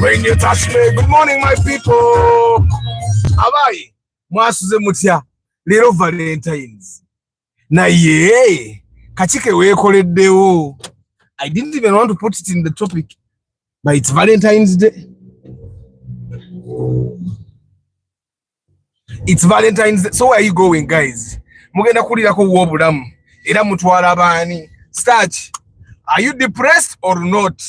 When you touch me, good morning, my people. How are you? Mwasuze mutia, little Valentines. Na ye, kachike wekoledeo. I didn't even want to put it in the topic, but it's Valentine's Day. It's Valentine's Day. So where are you going, guys? Mugenda kulira ko wobulamu. Era mutwala bani. Starch. Are you depressed or not?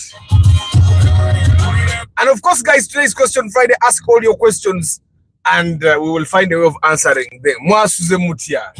And of course, guys, today's Question Friday. Ask all your questions, and we will find a way of answering them. Mwasuze mutia.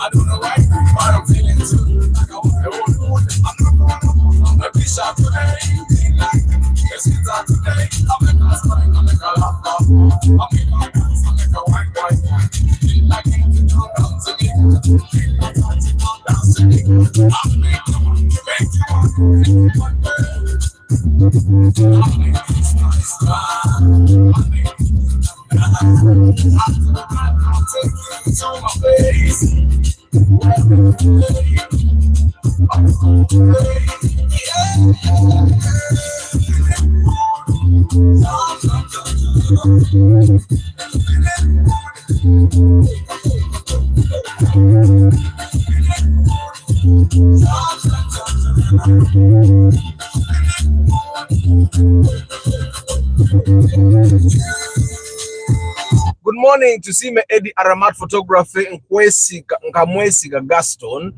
I don't know why, but I'm feeling too. Like I want to. I'm not. I wish I could. Good morning to see me Eddie Aramat photography Nkamwesiga Gaston.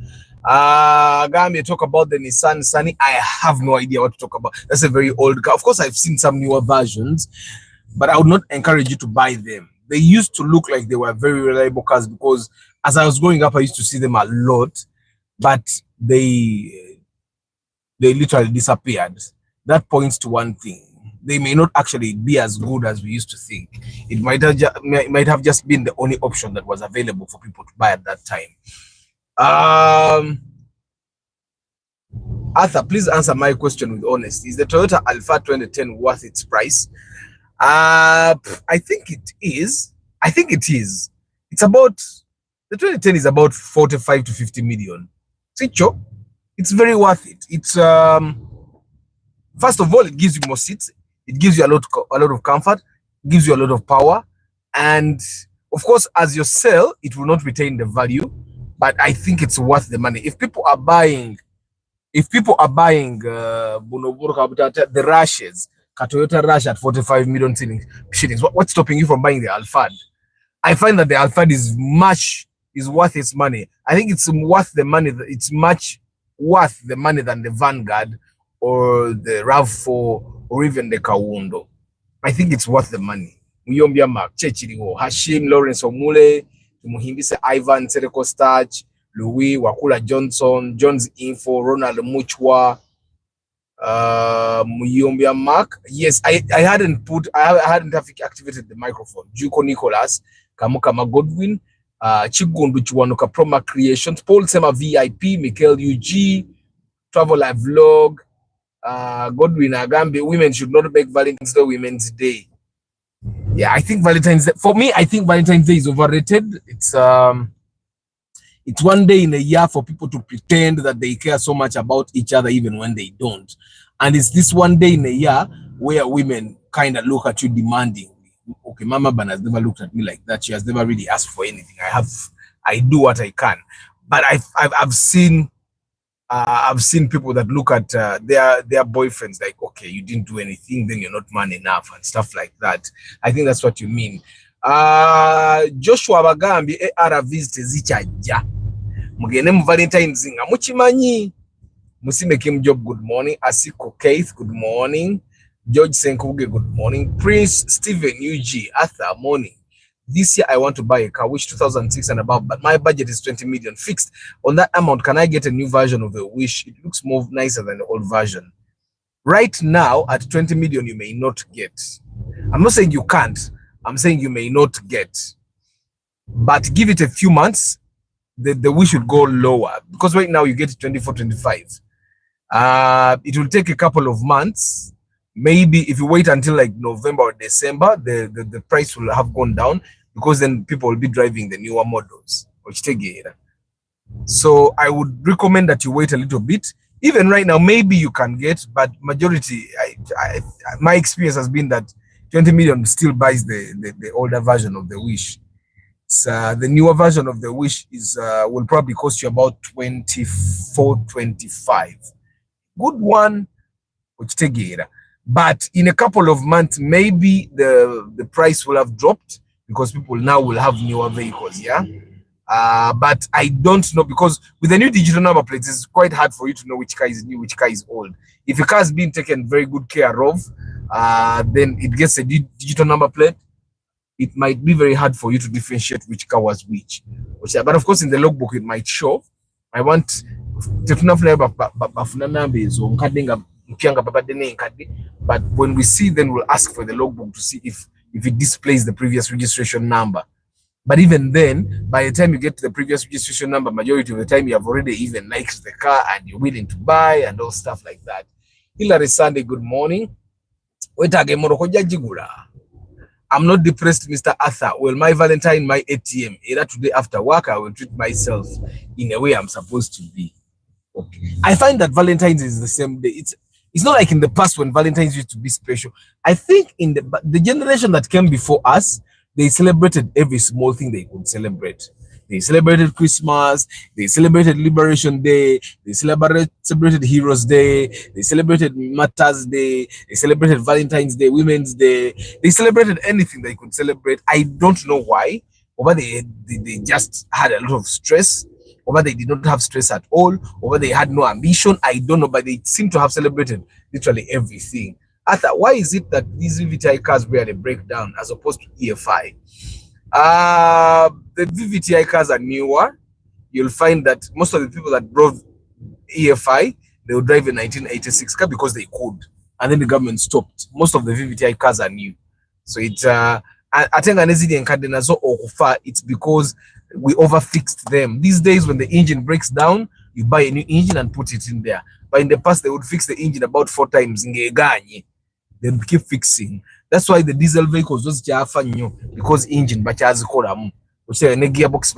Gambia talk about the Nissan Sunny. I have no idea what to talk about. That's a very old car. Of course, I've seen some newer versions, but I would not encourage you to buy them. They used to look like they were very reliable cars because as I was growing up, I used to see them a lot, but they literally disappeared. That points to one thing. They may not actually be as good as we used to think. It might have just been the only option that was available for people to buy at that time. Arthur, please answer my question with honesty. Is the Toyota Alpha 2010 worth its price? I think it is. It's about, the 2010 is about 45 to 50 million. It's very worth it. It's first of all, it gives you more seats. It gives you a lot of comfort, gives you a lot of power, and of course, as you sell, it will not retain the value. But I think it's worth the money. If people are buying, the Rushes, Toyota Rush at 45 million shillings, what's stopping you from buying the Alphard? I find that the Alphard is worth its money. I think it's worth the money. It's much worth the money than the Vanguard or the RAV4 or even the Kawundo. I think it's worth the money. Muyombia Mark, Chechirigo, Hashim, Lawrence Omule, Muhimbise Ivan, Sereko Starch, Louis, Wakula Johnson, John's Info, Ronald Muchwa, Muyombia Mark. Yes, I hadn't activated the microphone. Juko Nicholas, Kamukama Godwin, Chigundu Chuanuka Proma Creations, Paul Sema VIP, Michael UG, Travel Live Vlog, Godwin Agambe, women should not make Valentine's Day Women's Day. Yeah, I think Valentine's Day, for me, I think Valentine's Day is overrated. It's one day in a year for people to pretend that they care so much about each other even when they don't. And it's this one day in a year where women kind of look at you demanding. Okay, Mama Ban has never looked at me like that. She has never really asked for anything. I do what I can. But I've seen people that look at their boyfriends like, okay, you didn't do anything, then you're not man enough and stuff like that. I think that's what you mean. Joshua Bagambi AR visite zichaja. Mugene mu Valentine's nga muchimanyi. Musime Kim Job, good morning. Asiko Keith, good morning. George Senkuge, good morning. Prince Stephen UG, Arthur, morning. This year I want to buy a car, Wish 2006 and above, but my budget is 20 million fixed. On that amount, can I get a new version of the Wish? It looks more nicer than the old version. Right now, at 20 million, you may not get. I'm not saying you can't. I'm saying you may not get. But give it a few months, the Wish should go lower. Because right now, you get 24, 25. It will take a couple of months. Maybe if you wait until like November or December, the price will have gone down because then people will be driving the newer models. So I would recommend that you wait a little bit. Even right now, maybe you can get, but majority, my experience has been that 20 million still buys the older version of the Wish. So the newer version of the Wish will probably cost you about 24, 25. Good one, but in a couple of months, maybe the price will have dropped because people now will have newer vehicles, yeah? But I don't know, because with the new digital number plates, it's quite hard for you to know which car is new, which car is old. If a car has been taken very good care of, then it gets a digital number plate. It might be very hard for you to differentiate which car was which. But of course, in the logbook, it might show. I want but when we see, then we'll ask for the logbook to see if it displays the previous registration number. But even then, by the time you get to the previous registration number, majority of the time you have already even liked the car and you're willing to buy and all stuff like that. Hilary Sunday, good morning. I'm not depressed, Mr. Arthur. Well, my Valentine, my ATM. Either today after work, I will treat myself in a way I'm supposed to be. Okay. I find that Valentine's is the same day. It's not like in the past when Valentine's used to be special. I think in the generation that came before us, they celebrated every small thing they could celebrate. They celebrated Christmas, they celebrated Liberation Day, they celebrated Heroes Day, they celebrated Martyrs Day, they celebrated Valentine's Day, Women's Day. They celebrated anything they could celebrate. I don't know why. Or they just had a lot of stress, or they did not have stress at all, or they had no ambition. I don't know, but they seem to have celebrated literally everything. Arthur, why is it that these VVTI cars were a breakdown as opposed to EFI? The VVTI cars are newer. You'll find that most of the people that drove EFI, they would drive a 1986 car because they could. And then the government stopped. Most of the VVTI cars are new. So it's it's because we overfixed them. These days, when the engine breaks down, you buy a new engine and put it in there. But in the past, they would fix the engine about 4 times. They keep fixing. That's why the diesel vehicles was new, because engine but gearbox.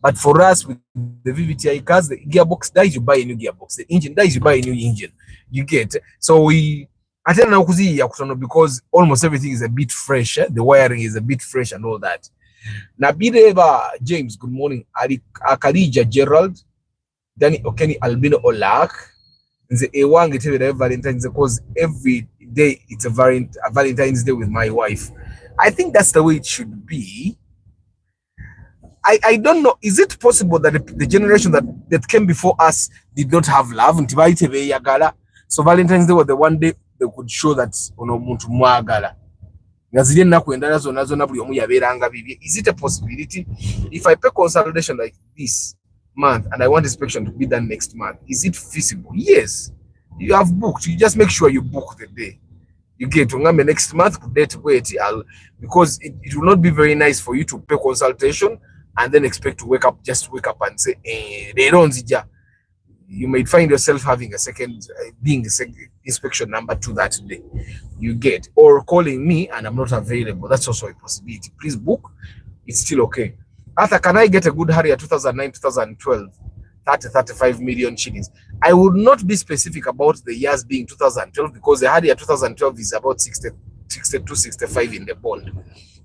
But for us with the VVTI cars, the gearbox dies, you buy a new gearbox. The engine dies, you buy a new engine. You get. So we because almost everything is a bit fresh. The wiring is a bit fresh and all that. Nabireba James, good morning. Akalija Gerald, Danny Okeni Albino Olak. The A1 Valentine's, because every day it's a Valentine's Day with my wife. I think that's the way it should be. I don't know. Is it possible that the generation that came before us did not have love? So Valentine's Day was the one day they could show that muntu mwagala. Is it a possibility? If I pay consultation like this month and I want inspection to be done next month, is it feasible? Yes. You have booked. You just make sure you book the day. You get to next month date because it will not be very nice for you to pay consultation and then expect to wake up and say, they don't. You might find yourself having being the second inspection number 2 that day. You get, or calling me and I'm not available. That's also a possibility. Please book. It's still okay. Arthur, can I get a good Harrier 2009, 2012, 35 million shillings? I would not be specific about the years being 2012 because the Harrier 2012 is about 62, 65 in the bond.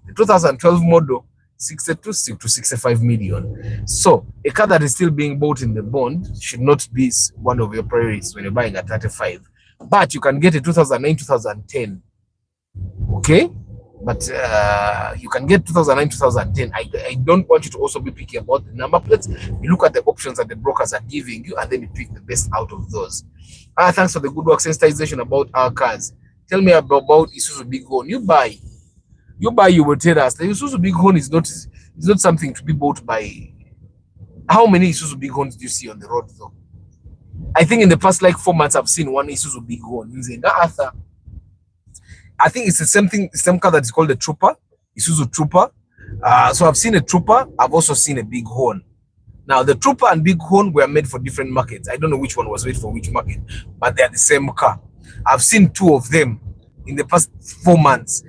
The 2012 model, 62 to 65 million. So a car that is still being bought in the bond should not be one of your priorities when you're buying a 35. But you can get a 2009, 2010. Okay? But you can get 2009, 2010. I don't want you to also be picky about the number plates. You look at the options that the brokers are giving you and then you pick the best out of those. Thanks for the good work sensitization about our cars. Tell me about Isuzu Big Horn. You buy, you will tell us. The Isuzu Big Horn is not something to be bought by. How many Isuzu Big Horns do you see on the road though? I think in the past 4 months I've seen one Isuzu Big Horn. I think it's the same car that is called the Trooper, Isuzu Trooper. So I've seen a Trooper. I've also seen a Big Horn. Now the Trooper and Big Horn were made for different markets. I don't know which one was made for which market, but they are the same car. I've seen 2 of them in the past 4 months.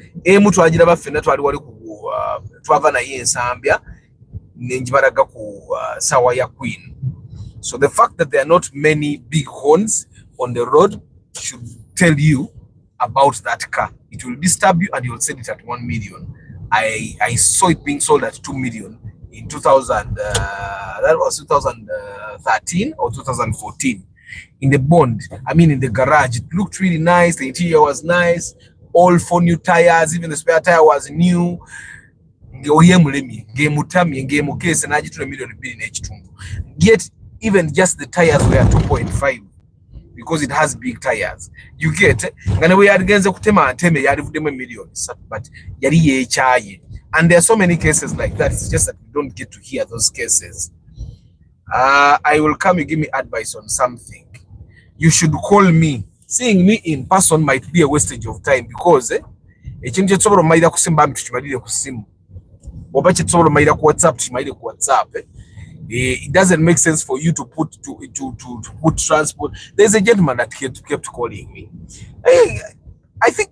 So the fact that there are not many Big Horns on the road should tell you about that car. It will disturb you and you'll sell it at 1 million. I saw it being sold at 2 million in 2000. That was 2013 or 2014. In the bond, in the garage, it looked really nice. The interior was nice. All 4 new tires, even the spare tire was new. Yet even just the tires were 2.5 because it has big tires. You get, and we are against the millions, but and there are so many cases like that. It's just that we don't get to hear those cases. I will come. You give me advice on something. You should call me seeing me in person might be a wastage of time because ekintu kyetusobola omayira ku simu bambi tukimalire ku simu oba kyetusobola omayira ku WhatsApp tukimalire ku WhatsApp. It doesn't make sense for you to put transport. There's a gentleman that kept calling me. I think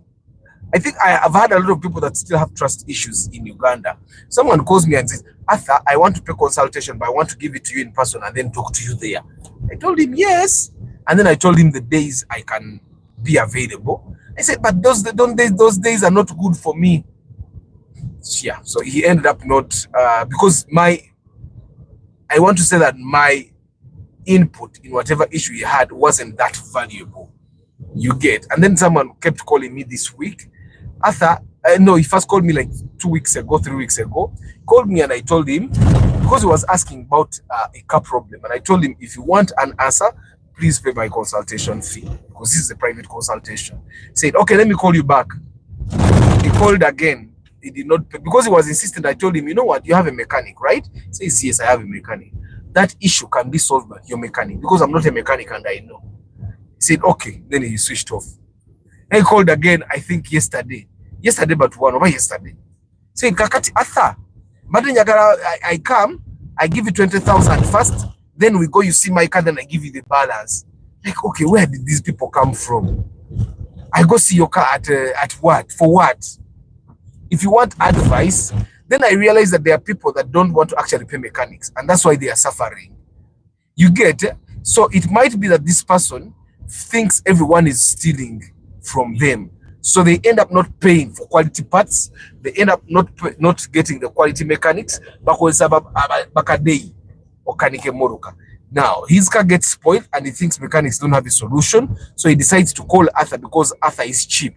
I've had a lot of people that still have trust issues in Uganda. Someone calls me and says, Arthur, I want to pay consultation, but I want to give it to you in person and then talk to you there. I told him yes. And then I told him the days I can be available. I said, but those days are not good for me. Yeah, so he ended up not, because I want to say that my input in whatever issue he had wasn't that valuable. You get? And then someone kept calling me this week. Arthur, no, he first called me like 3 weeks ago. Called me and I told him, because he was asking about a car problem. And I told him, if you want an answer, please pay my consultation fee. Because this is a private consultation. He said, okay, let me call you back. He called again. He did not pay. Because he was insistent, I told him, you know what, you have a mechanic, right? He says, yes, I have a mechanic. That issue can be solved by your mechanic. Because I'm not a mechanic and I know. He said, okay. Then he switched off. Then he called again, I think yesterday. Yesterday, but one over yesterday. Saying, Kakati, Arthur, I come, I give you 20,000 first. Then we go, you see my card, and I give you the balance. Like, okay, where did these people come from? I go see your car at what? For what? If you want advice, then I realize that there are people that don't want to actually pay mechanics, and that's why they are suffering. You get? So it might be that this person thinks everyone is stealing from them. So they end up not paying for quality parts. They end up not getting the quality mechanics. Now, his car gets spoiled and he thinks mechanics don't have a solution. So he decides to call Arthur because Arthur is cheap.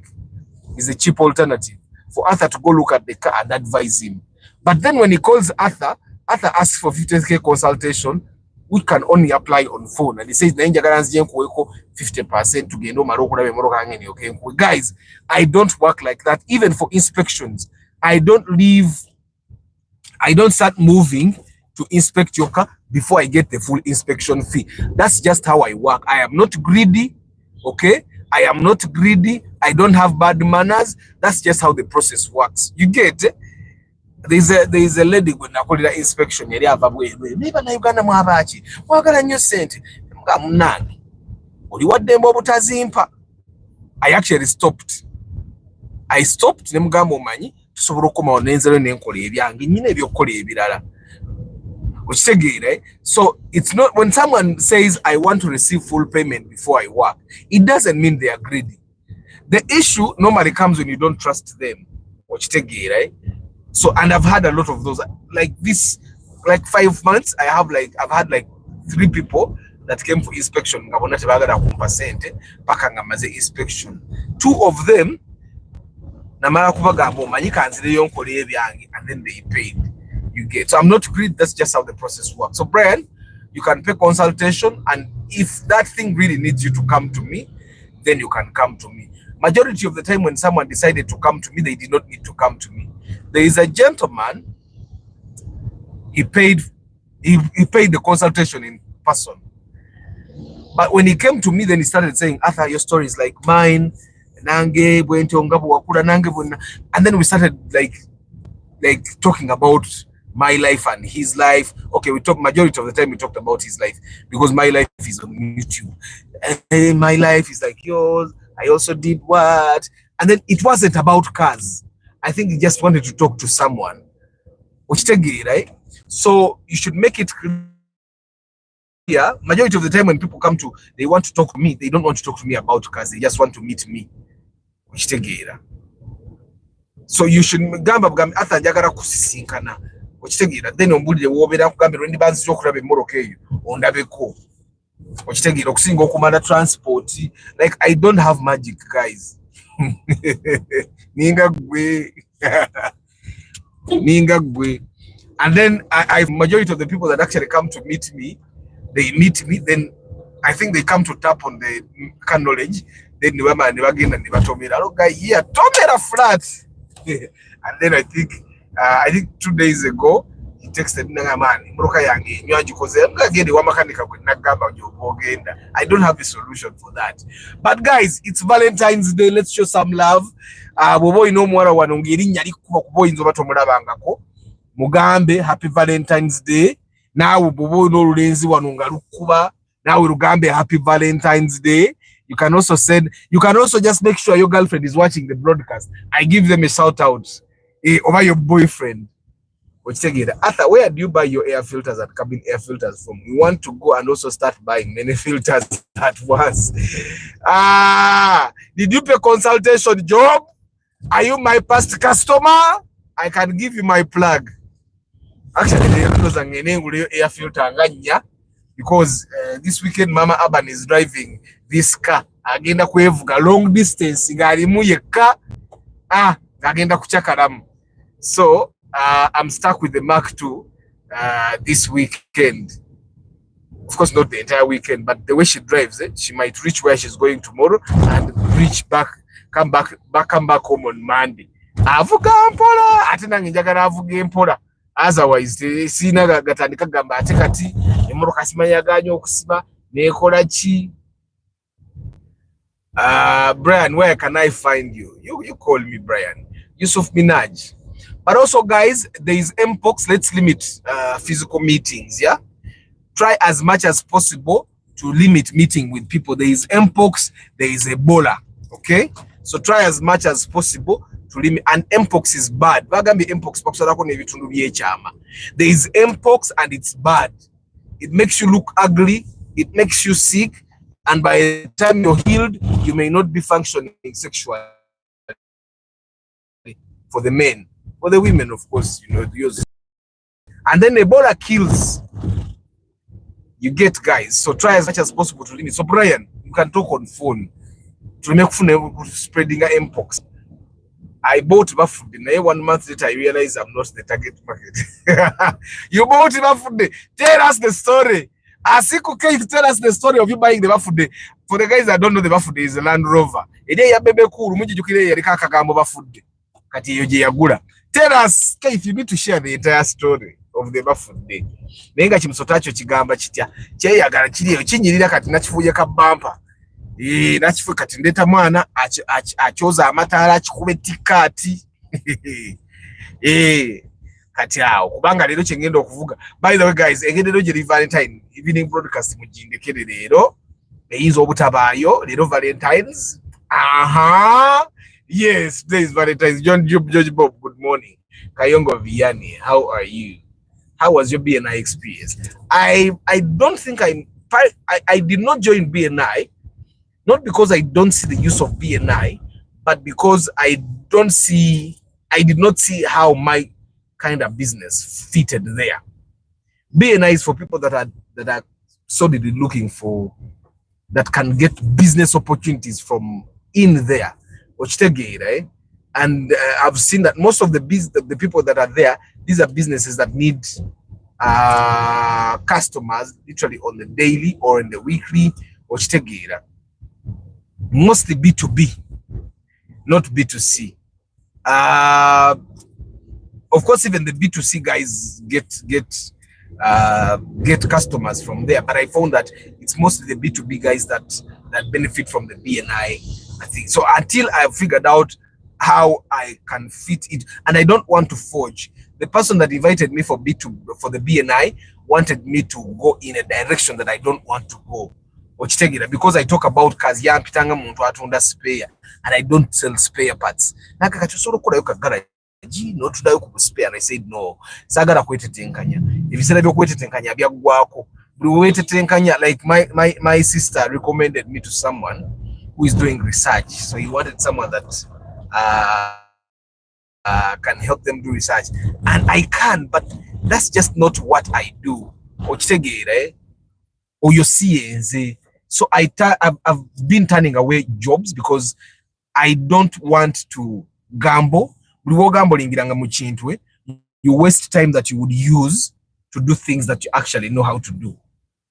He's a cheap alternative for Arthur to go look at the car and advise him. But then when he calls Arthur, Arthur asks for 50K consultation, which can only apply on phone. And he says, 50% to get no. Guys, I don't work like that. Even for inspections, I don't start moving to inspect your car before I get the full inspection fee. That's just how I work. I am not greedy, okay? I am not greedy. I don't have bad manners. That's just how the process works. You get it? There's a lady when I call it inspection. I actually stopped. So it's not when someone says I want to receive full payment before I work, it doesn't mean they are greedy. The issue normally comes when you don't trust them. Right? So, and I've had a lot of those like this, like 5 months. I've had like 3 people that came for inspection. Inspection. 2 of them, and then they paid. You get. So I'm not greedy. That's just how the process works. So Brian, you can pay consultation, and if that thing really needs you to come to me, then you can come to me. Majority of the time when someone decided to come to me, they did not need to come to me. There is a gentleman, he paid the consultation in person. But when he came to me, then he started saying, Arthur, your story is like mine. And then we started like talking about my life and his life. Okay, we talked majority of the time we talked about his life because my life is on YouTube. And my life is like yours. I also did what? And then it wasn't about cars. I think he just wanted to talk to someone. Right? So you should make it clear. Majority of the time when people come to, they want to talk to me. They don't want to talk to me about cars. They just want to meet me. So you should gamba Arthur njagala kusisinkana. Then ombulire wobera kugambira ndi banzi zokulaba emmoroka eyo ondabeko. Okitegeera okusinga okumala transport. Like I don't have magic, guys. Ninga gwe. And then I majority of the people that actually come to meet me, they meet me, then I think they come to tap on the car knowledge. Then they bagenda ne batomera. Look, yeah, tomera flat. And then I think 2 days ago, he texted Nangamani, Broka Yangi, Nyajukoze, again, the Wamakanika with Nagaba, Yogenda. I don't have a solution for that. But guys, it's Valentine's Day. Let's show some love. Bobo ino mwara wanongeri nyari kubo inzo bato murabangako. Mugambe, happy Valentine's Day. Now bobo ino rulenzi wanongaru kuba. Now Rugambe, happy Valentine's Day. You can also just make sure your girlfriend is watching the broadcast. I give them a shout out over your boyfriend. Arthur, where do you buy your air filters and cabin air filters from? We want to go and also start buying many filters at once. Did you pay consultation job? Are you my past customer? I can give you my plug. Actually, air filter because this weekend Mama Aban is driving this car. Agenda kwevuga long distance ngalimu yeka agenda kuchakaramu. So I'm stuck with the Mark II this weekend. Of course, not the entire weekend, but the way she drives it, she might reach where she's going tomorrow and come back home on Monday. Avuga atina njagala avuga mpola. Otherwise, sina gatandika gamba ate kati emoroka simanya ganyo okusiba nekola ki. Brian, where can I find you? You call me Brian. Yusuf Minaj. But also, guys, there is Mpox. Let's limit physical meetings. Yeah, try as much as possible to limit meeting with people. There is Mpox. There is Ebola. Okay, so try as much as possible to limit. And Mpox is bad. Mpox. There is Mpox and it's bad. It makes you look ugly. It makes you sick. And by the time you're healed, you may not be functioning sexually. For the men, for the women, of course, you know, yours. And then Ebola kills. You get, guys. So try as much as possible to limit. So Brian, you can talk on phone to make fun spreading Mpox. I bought food. 1 month later, I realized I'm not the target market. You bought food. Tell us the story. Asiku Keith, tell us the story of you buying the bafude. For the guys that don't know, the bafude is a Land Rover. Tell us, Keith, you need to share the entire story of the bafude. Nenga chimsotacho chigamba chitia. Cheya garachiri chinyirira kati nachifuye kabampa. Nachifu kati ndeta mwana achoza amatara chikube tikati. Katiao kubanga lero chengendo okuvuga. By the way, guys, engendo lero Valentine evening broadcast mujindekere lero eyizo obutabayo lero Valentines. Yes, today is Valentine's. George Bob, good morning. Kayongo Vianney, how are you? How was your BNI experience? I don't think I did not join BNI, not because I don't see the use of BNI, but because I did not see how my kind of business fitted there. BNI is for people that are solidly looking for, that can get business opportunities from in there. Right? And I've seen that most of the people that are there, these are businesses that need customers literally on the daily or in the weekly. Mostly B2B, not B2C. Of course, even the B2C guys get customers from there, but I found that it's mostly the B2B guys that benefit from the BNI, I think. So until I figured out how I can fit it, and I don't want to forge. The person that invited me for the BNI wanted me to go in a direction that I don't want to go. Because I talk about cars, and I don't sell spare parts. Not to die spare, and I said no. Sagara kwetetenkanya. If you said kwetetenkanya byagwako. Kwetetenkanya, like my sister recommended me to someone who is doing research. So he wanted someone that can help them do research, and I can, but that's just not what I do. So I've been turning away jobs because I don't want to gamble. You waste time that you would use to do things that you actually know how to do.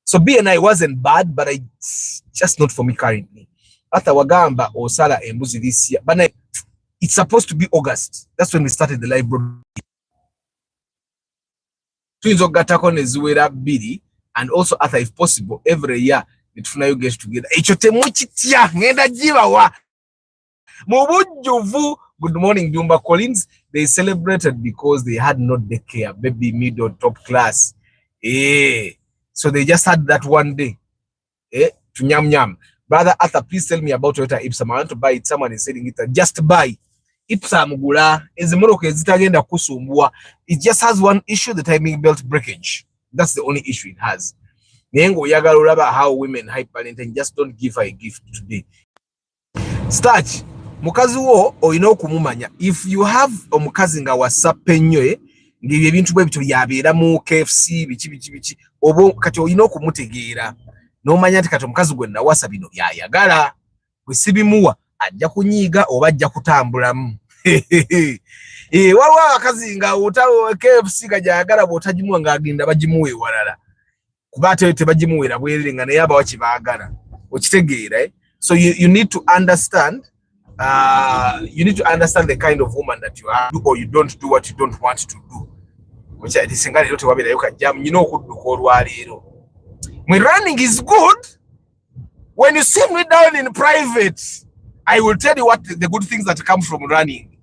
So BNI wasn't bad, but it's just not for me currently. After Wagamba or Sala Embuzi this year, but it's supposed to be August. That's when we started the live broadcast. Tuyinza okugattako ne ziwera 2 and also Arthur if possible every year netufunayo get together. Ekyo temukitya ngenda gibawa mu bujjuvu. Good morning Jumba Collins. They celebrated because they had not the care, baby, middle, top class. So they just had that one day. To nyam nyam. Brother Arthur, please tell me about Toyota Ipsum. I want to buy it. Someone is selling it. Just buy. Ipsum gula. It just has one issue, the timing belt breakage. That's the only issue it has. How women hype Valentine, just don't give her a gift today. Starch. Mukazi wo oyina okumumanya. If you have omukazi nga WhatsApp ennyo ng'ebyo ebintu bwe bityo yabeera mu KFC bichi obo kati oyina okumutegeera n'omanya nti kati omukazi gwe nawasa bino byayagala bwe sibimuwa ajja kunyiiga oba ajja kutambulamu. Waliwo abakazi nga otawo KFC gajayagala bw'otagimuwa ng'agenda bagimuwa ewalala kuba ate tebagimuwera bwerere nga naye abawa kye baagala okitegeera. So you need to understand the kind of woman that you are, or you don't do what you don't want to do. Which I think when running is good, when you sit me down in private, I will tell you what the good things that come from running.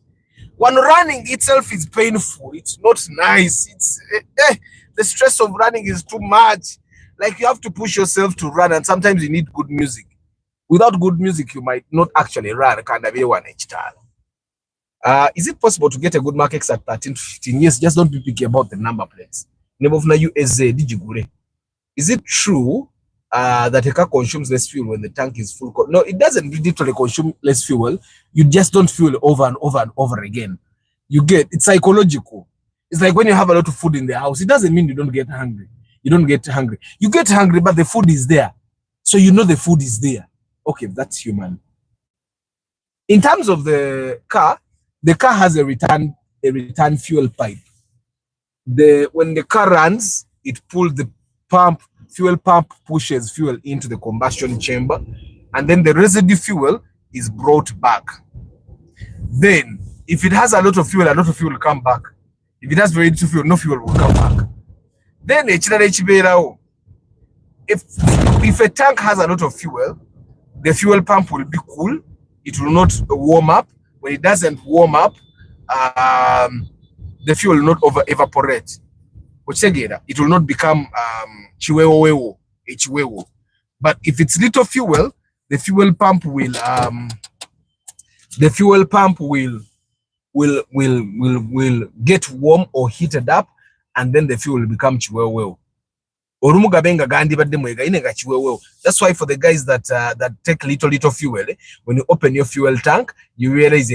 When running itself is painful, it's not nice. It's the stress of running is too much. Like you have to push yourself to run, and sometimes you need good music. Without good music, you might not actually run. Is it possible to get a good Mark X at 13 to 15 years? Just don't be picky about the number plates. Is it true that a car consumes less fuel when the tank is full? No, it doesn't literally consume less fuel. You just don't fuel over and over and over again. It's psychological. It's like when you have a lot of food in the house, it doesn't mean you don't get hungry. You don't get hungry. You get hungry, but the food is there. So you know the food is there. Okay, that's human. In terms of the car has a return fuel pipe. When the car runs, it pulls the fuel pump pushes fuel into the combustion chamber, and then the residue fuel is brought back. Then, if it has a lot of fuel will come back. If it has very little fuel, no fuel will come back. Then, if a tank has a lot of fuel, the fuel pump will be cool. It will not warm up. When it doesn't warm up, the fuel will not evaporate. It will not become chiwewo. But if it's little fuel, the fuel pump will get warm or heated up, and then the fuel will become chiwewo. That's why for the guys that take little fuel, when you open your fuel tank, you realize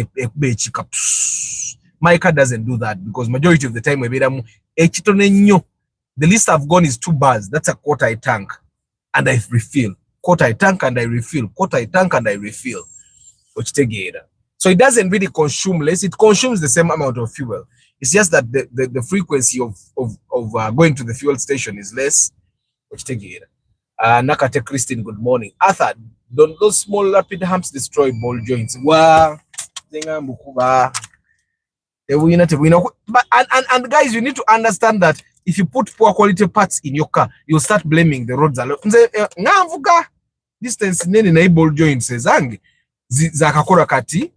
my car doesn't do that, because majority of the time the least I've gone is 2 bars. That's a quarter tank, and I refill. Quarter tank and I refill. Quarter tank and I refill. So it doesn't really consume less. It consumes the same amount of fuel. It's just that the frequency of going to the fuel station is less. Nakate Christine, good morning. Arthur, don't those small rapid humps destroy ball joints? Wow. But and guys, you need to understand that if you put poor quality parts in your car, you'll start blaming the roads a lot. Distance nene na ball joints zangi zakakora kati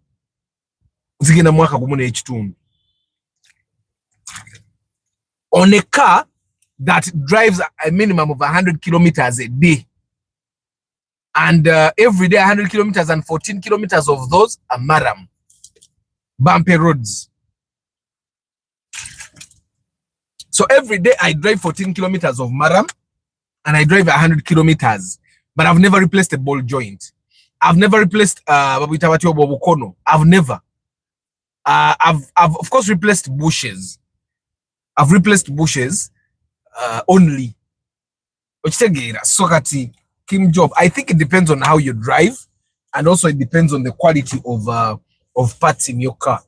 zigenda mwaka gumu n'ekitundu. On a car that drives a minimum of 100 kilometers a day, and every day 100 kilometers, and 14 kilometers of those are maram, bumpy roads. So every day I drive 14 kilometers of maram, and I drive 100 kilometers, but I've never replaced a ball joint. I've never replaced I've never. I've of course replaced bushes. I've replaced bushes only. So Kim Job, I think it depends on how you drive, and also it depends on the quality of parts in your car.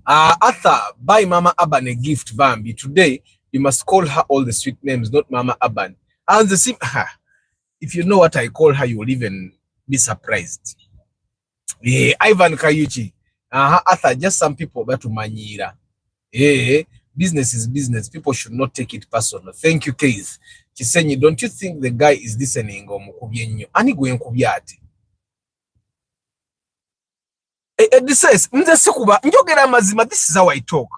Arthur, buy Mama Aban a gift, Bambi. Today, you must call her all the sweet names, not Mama Aban. And the same, if you know what I call her, you will even be surprised. Yeah, Ivan Kayuchi. Arthur, just some people that to Manira. Yeah, business is business. People should not take it personal. Thank you, Keith. Chisenyi, don't you think the guy is listening? Ani gwe nkubyate. This says, this is how I talk.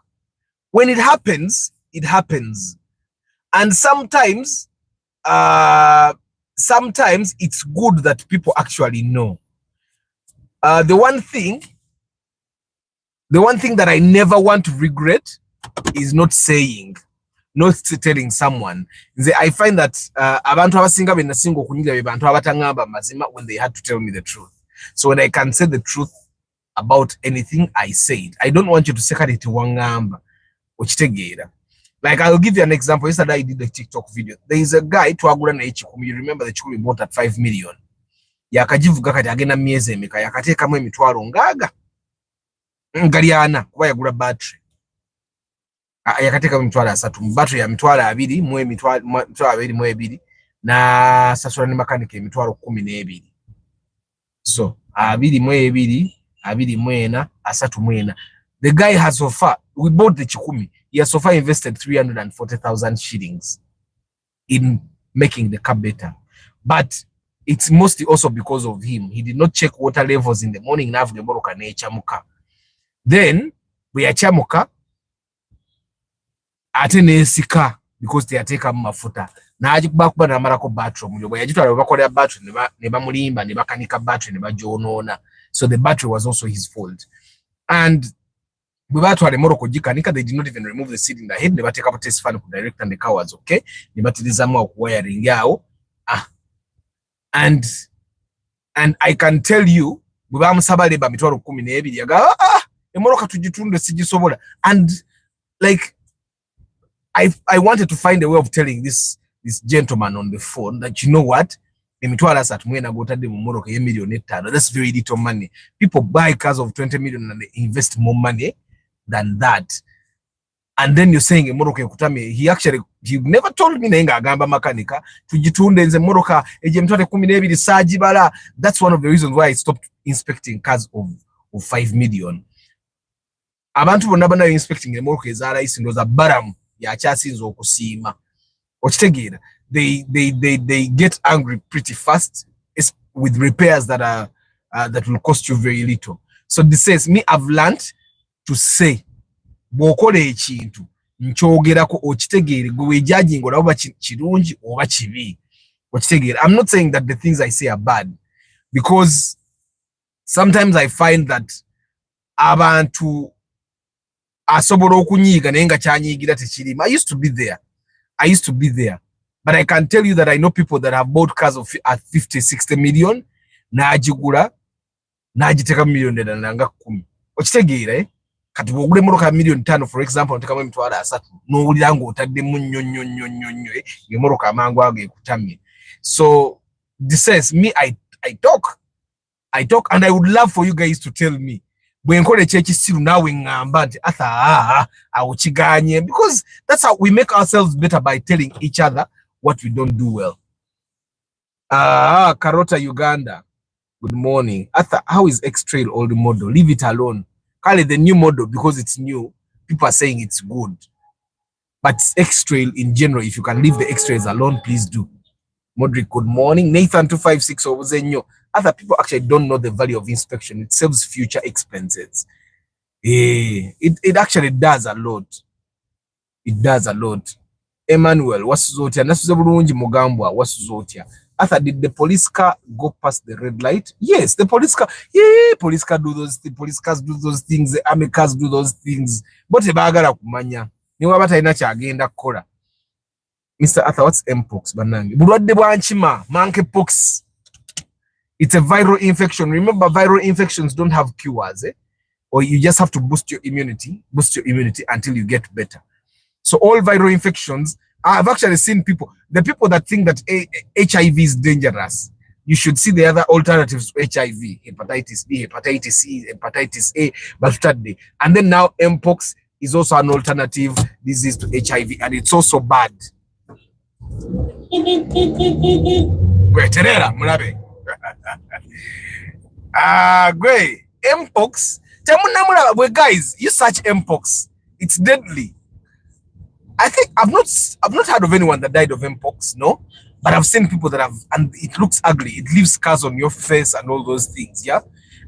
When it happens, it happens. And sometimes it's good that people actually know. The one thing that I never want to regret is not saying, not telling someone. I find that abantu abasinga benasinga okunyira be bantu abatangamba mazima when they had to tell me the truth. So when I can say the truth about anything, I say it. I don't want you to say it wangamba okitegeera. Like, I'll give you an example. Yesterday I did a TikTok video. There is a guy twagula na chikumi. You remember the chikumi bought at 5 million. Yakajivuga kati agenda miezi emeka yakateekamu emitwalo ngaaga. Ngaliana kuba yagula battery. Yakateekamu emitwalo 3. Battery ya mitwalo 2 mu emitwalo 2 na sasula ne mechanic emitwalo 12. So 2 4 3 the guy has so far, we bought the chikumi. He has so far invested 340,000 shillings in making the car better. But it's mostly also because of him. He did not check water levels in the morning. Then we are chamuka atene sika because they are taking mafuta. Na ajikubakuba na marako battery. Mjoba yajitwa wakorea battery neba mulimba neba kanika battery neba jonona. So the battery was also his fault. And they did not even remove the seat in the head. They take up a test fan direct and the car was okay. Wiring yao. And I can tell you, and like I wanted to find a way of telling this gentleman on the phone that, you know what? That's very little money. People buy cars of 20 million and they invest more money than that. And then you're saying he never told me agamba makanika tujitunde nze moroka eje mtwate 12 sajibala. That's one of the reasons why I stopped inspecting cars of 5 million. Abantu bonna bana inspecting emoroka ezala isindoza baramu ya chasinzo okusima okitegeera. They get angry pretty fast with repairs that will cost you very little. So this says me, I've learned to say bw'okola ekintu nchogerako okitegeere gwe judging olaba kirungi oba kibi okitegeere. I'm not saying that the things I say are bad, because sometimes I find that abantu asobola okunyiiga naye nga kyanyiigira tekirimu. I used to be there. But I can tell you that I know people that have bought cars at 50, 60 million, najigula, najiteka million nanga 10. Okitegeera kati bwogule moroka million 5 for example, ntekamo emitwalo 3, n'owulira ng'otadde mu nnyo emoroka amangu ago ekutamye. So this says me, I talk and I would love for you guys to tell me bwe nkola ekyekisiru naawe ngamba nti awo kiganye, because that's how we make ourselves better, by telling each other what we don't do well. Karota Uganda, good morning. Arthur, how is X-Trail old model? Leave it alone. Call it the new model because it's new. People are saying it's good. But X-Trail in general, if you can leave the X-Trails alone, please do. Modric, good morning. Nathan 256 Obuzenyo. Other people actually don't know the value of inspection. It saves future expenses. It actually does a lot. It does a lot. Emmanuel, what's Zotia? Nasuze bulungi mugambwa, what's Zotia? Arthur, did the police car go past the red light? Yes, the police car. Yeah, police car do those things. Police cars do those things. The army cars do those things. But bagala kumanya. Niwa bata ina kyagenda kukola. Mr. Arthur, what's mpox banange? Bulwadde bwa nkima, monkeypox. It's a viral infection. Remember, viral infections don't have cures, or you just have to boost your immunity until you get better. So all viral infections, I've actually seen people, the people that think that HIV is dangerous, you should see the other alternatives to HIV, hepatitis B, hepatitis C, hepatitis A, and then now mpox is also an alternative disease to HIV, and it's also bad. Great. Mpox. Guys, you search mpox. It's deadly. I think I've not heard of anyone that died of mpox, no, but I've seen people that have, and it looks ugly. It leaves scars on your face and all those things, yeah.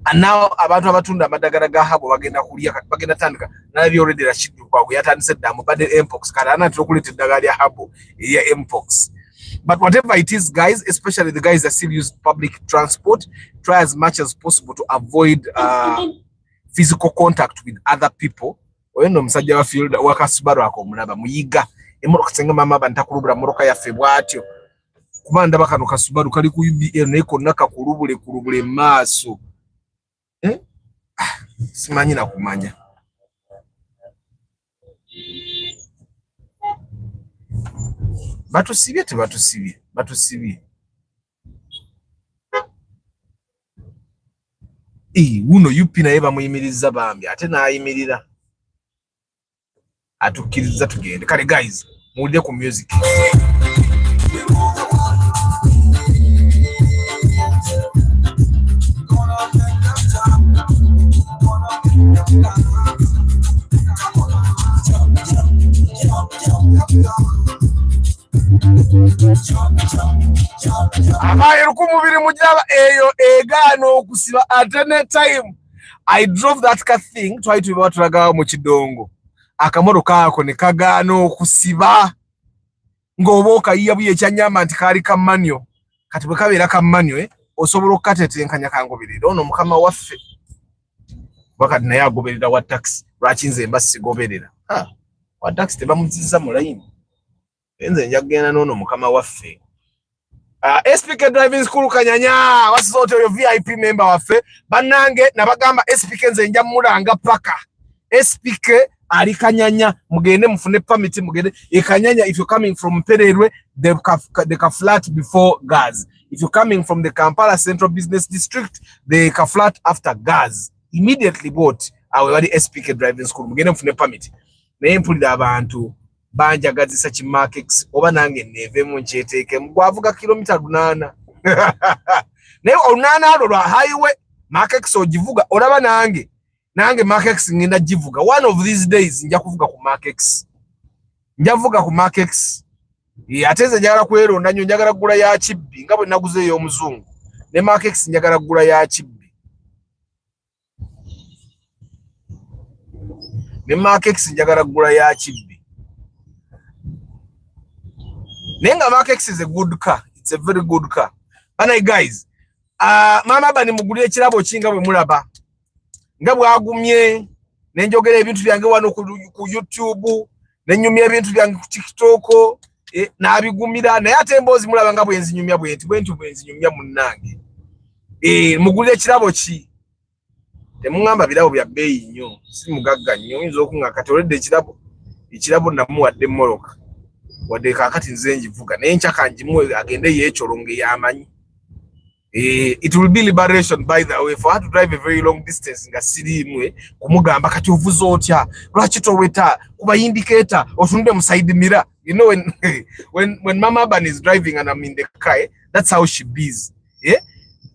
And now abantu abatunda amadagala ga habo bagenda kulia bagenda tandika na byo already rashidu kwa yatandise damu bade mpox kana na tukulete dagala ya habo ya mpox. But whatever it is, guys, especially the guys that still use public transport, try as much as possible to avoid physical contact with other people. Oyeno musajja wa field wakasubaru akomulaba muyiga emoroka senga mama bantakulubula moroka ya febwatyo kumanda bakano kasubaru kali ku UBL neko naka kulubule maaso simanyi na kumanya batusibye batusibye uno yupi naye bamuyimiriza bambi ate nayimirira atukiriza tugende kale guys mulide ku music Amaye rukumubiri mujaba eyo egano okusiba at any time. I drove that car thing try to batulaga mu kidongo akamoroka ako ne kagano okusiba ngoboka yiyabuye kyanyama nti kali kamanyo kati bwe kabera kamanyo osobola okatetenkanya kangobirira ono mukama waffe wakati naye agoberera wa taxi lwakinze embasi goberera wa taxi tebamuziza mu line enze njagenda nono mukama waffe SPK driving school kanyanya wasizote yo VIP member waffe banange nabagamba SPK nze nja mulanga paka SPK ali kanyanya mugende mufune permit mugende ekanyanya if you coming from Pererwe the flat before gas if you coming from the Kampala Central Business District the flat after gas immediately bought awe wali SPK driving school mugende mufune permit naye mpulira abantu banja gazisa chimakex oba nange neve mu ncheteeke mgwavuga kilomita 8 naye onana alo lwa highway makex ogivuga olaba nange makex ngenda givuga one of these days nja kuvuga ku makex njavuga ku makex ateze njagala kweronda nnyo njagala gula ya kibbi nga bwe naguze yo omuzungu ne makex njagala gula ya kibbi ne makex njagala gula ya kibbi Nenga Makex is a good car. It's a very good car. And guys, mama bani mugulire kirabo kinga bwe mulaba. Nga bwagumye nenjogera ebintu byange wano ku YouTube, nenyumya ebintu byange ku TikTok, na bigumira naye ate mbozi mulaba nga bwenzi nyumya bwenzi nyumya munnange. Mugulire kirabo ki? Temungamba birabo bya bei nnyo. Si mugagga nnyo inzo okunga katoledde ekirabo namuwadde moroka. Wade kakati nze njivuga nencha kanjimwe agende yechoronge yamanyi it will be liberation by the way for her to drive a very long distance nga siri imwe kumugamba kati ovuza otya lwaki toweta kuba indicator otunde mu side mirror you know when mama ban is driving and I'm in the car that's how she bees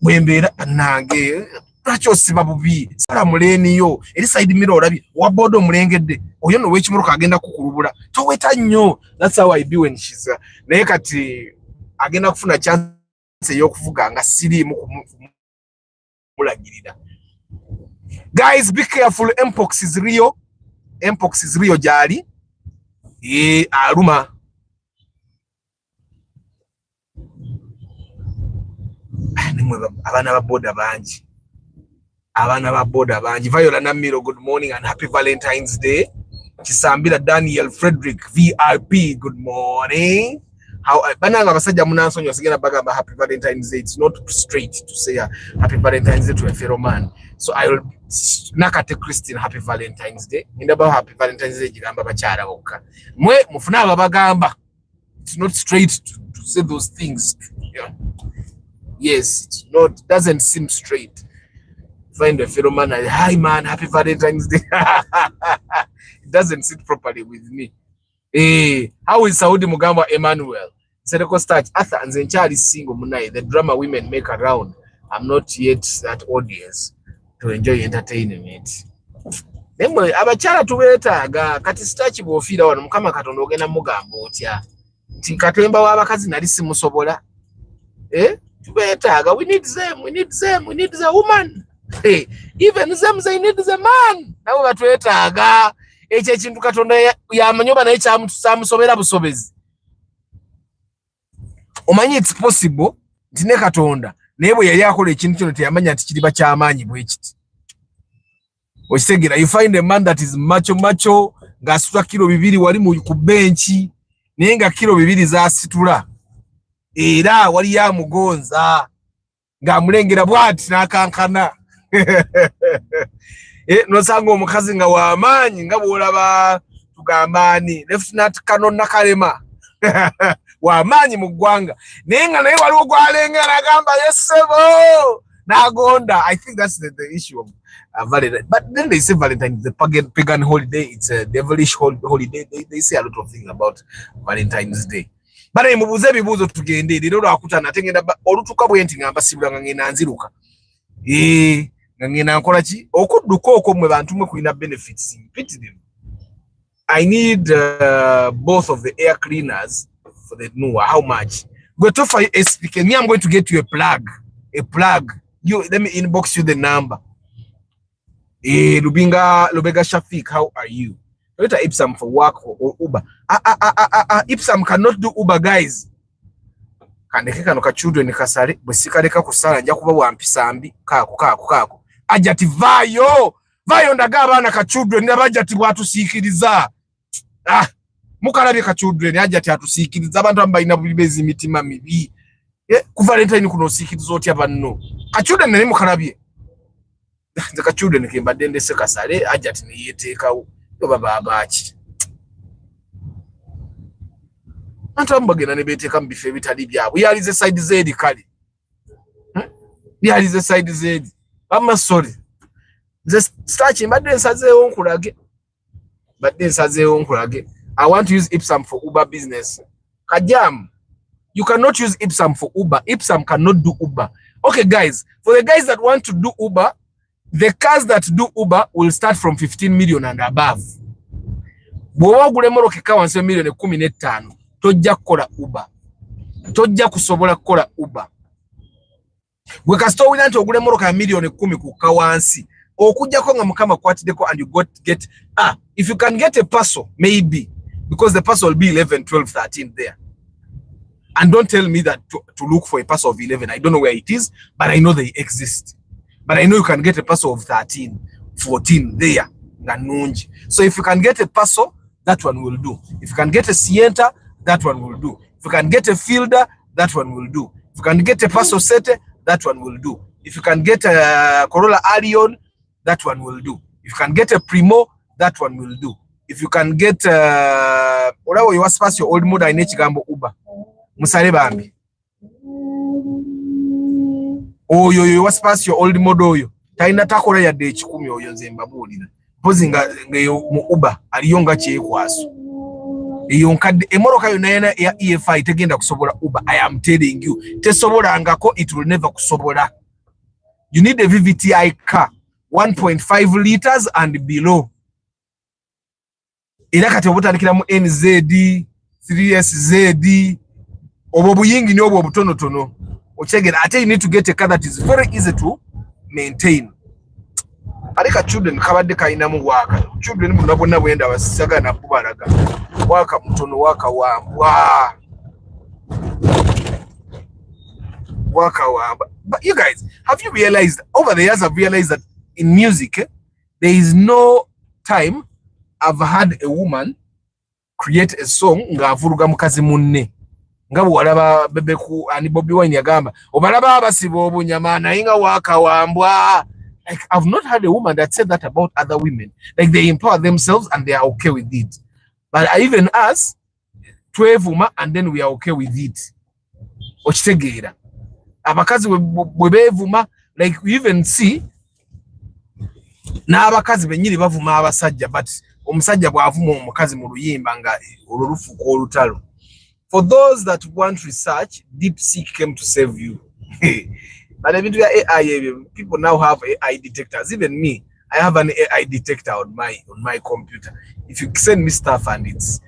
mwembera nange lwaki osiba bubi sala muleni yo eri side mirror olabi wabodo mulengedde oyo no wechimuruka agenda kukulubula toweta nnyo that's how I be when she's naye kati agenda kufuna chance yokuvuga nga siri mu mulagirira guys be careful mpox is real jali aruma abana ba boda banji Viola Namiro good morning and happy Valentine's Day. Chisambira Daniel Frederick VIP good morning. How bananga basajja munansonyo sigena bagamba happy Valentine's Day. It's not straight to say happy Valentine's Day to a fellow man. So I will nakate Christine happy Valentine's Day. Ndaba happy Valentine's Day gigamba bachara bokka. Mwe mufuna abagamba. It's not straight to say those things. Yeah. Yes, it's not doesn't seem straight. Find a fellow man and hi man, happy Valentine's Day. It doesn't sit properly with me. How is Saudi Mugamba Emmanuel? Sedeko start Arthur and Zenchari single munai. The drama women make around. I'm not yet that audience to enjoy entertainment. Nemwe abakyala tubeetaaga kati sitaki bw'ofiira wano Mukama Katonda ogenda mugamba otya nti Katemba w'abakazi nali simusobola. Tubeetaaga, we need them, we need them, we need the woman. Even them they need the man. Nabo batwetaaga ekyo ekintu Katonda yamanyoba naye kyamusobera busobezi. Omanyi it's possible nti ne Katonda naye bwe yali akola ekintu kino teyamanya nti kiriba ky'amaanyi bwe kiti. Okitegera, you find a man that is macho ng'asitula kilo 2 wali ku benchi naye nga kilo 2 z'asitula era wali yamugonza ng'amulengera bw'ati n'akankana. Nosanga omukazi nga w'amaanyi nga bw'olaba tugambaani Lieutenant Colonel Nakalema w'amaanyi mu ggwanga naye nga naye waliwo gw'alenga n'agamba yesebo n'agonda. I think that's the issue of Valentine. But then they say Valentine is a pagan holiday. It's a devilish holiday. They say a lot of things about Valentine's Day. But mubuze bibuzo tugende lero lwakutana tengenda olutuka bwenti ngamba sibula nga ngena nziruka. Nga ngena nkola ki okudduka okwo mwe bantu mwe kulina benefits. Pity them. I need both of the air cleaners for the new. How much? Go to for a speaker. Me, I'm going to get you a plug. A plug. You let me inbox you the number. Lubega Shafiq, how are you? Toyota Ipsam for work or Uber. Ipsam cannot do Uber, guys. Kandekeka no kachudwe ni kasare bwesikaleka kusala nja kuba wampisambi kako ajati vayo ndaga abana kachudwe ni abajati bwatusikiriza mukalabye kachudwe ni ajati atusikiriza abantu ambayina bibezi mitima mibi ku Valentine kuno sikiriza oti abanno kachudwe ne mukalabye nze kachudwe ni kimbadde ndese kasare ajati ni yeteekawo yo baba abachi antambagena ne beteeka mu bifo ebitali byabwe yalize side zedi kali yalize side zedi ama sorry nze starch mbadde nsazeewo nkulage I want to use Ipsam for Uber business. Kajam, you cannot use Ipsam for Uber. Ipsam cannot do Uber. Okay, guys, for the guys that want to do Uber, the cars that do Uber will start from 15 million and above. Bwoba ogula emmotoka ekawansi million 15 tojja kukola Uber. Tojja kusobola kukola Uber. Gwe kasita owulira nti ogula emmotoka ya million 10 ku kawansi okujjako nga Mukama kwatiddeko and you get if you can get a parcel maybe because the parcel will be 11, 12, 13 there. And don't tell me that to look for a parcel of 11. I don't know where it is, but I know they exist. But I know you can get a parcel of 13, 14 there. So if you can get a parcel, that one will do. If you can get a Sienta, that one will do. If you can get a Fielder, that one will do. If you can get a parcel Sete, that one will do. If you can get a Corolla Arion, that one will do. If you can get a Primo, that one will do. If you can get whatever you pass your old model in Echigambo Uber. Musale bambi. Oh you pass your old model yo. Taina takola ya de 10 oyo nzemba bulira. Pozi nga mu Uber aliyonga kye kwaso. Eyonkadde emoroka yo naye ya EFI tegenda kusobola Uber. I am telling you. Tesobola ngako it will never kusobola. You need a VVTI car 1.5 liters and below. Ila kati obutandikira mu NZD 3SZD obo buyingi ni obo butono ochegera ate you need to get a car that is very easy to maintain. Alika children kabadde kaina mu waka children munabona bwenda basisaga na kubalaga waka mutono waka wamba. But you guys, have you realized over the years I've realized that in music there is no time I've had a woman create a song nga avuruga mukazi munne nga bwalaba bebeku ani Bobby Wine yagamba obalaba abasibo obunyama nainga waka wambwa. Like I've not had a woman that said that about other women. Like they empower themselves and they are okay with it. But even us 12 women and then we are okay with it. Ochitegera abakazi bwebevuma, like we even see na abakazi benyiri bavuma abasajja, but omusajja bwavuma omukazi mu luyimba nga olulufu ko olutalo. For those that want research, DeepSeek came to save you. But even to AI, people now have AI detectors. Even me, I have an AI detector on my computer. If you send me stuff and it's,